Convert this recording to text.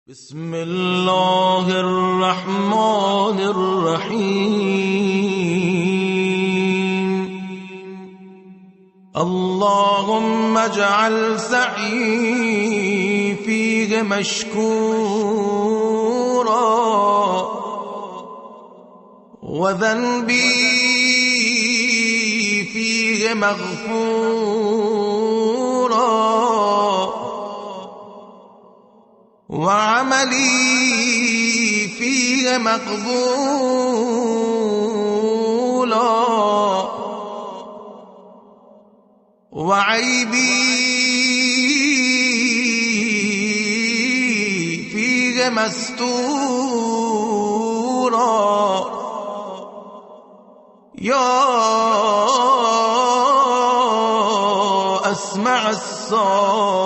بسم الله الرحمن الرحيم. اللهم اجعل سعي فيه مشكورا وذنبي فيه مغفورا وعملي فيه مقبولا وعيبي فيه مستورا يا أسمع الصالحين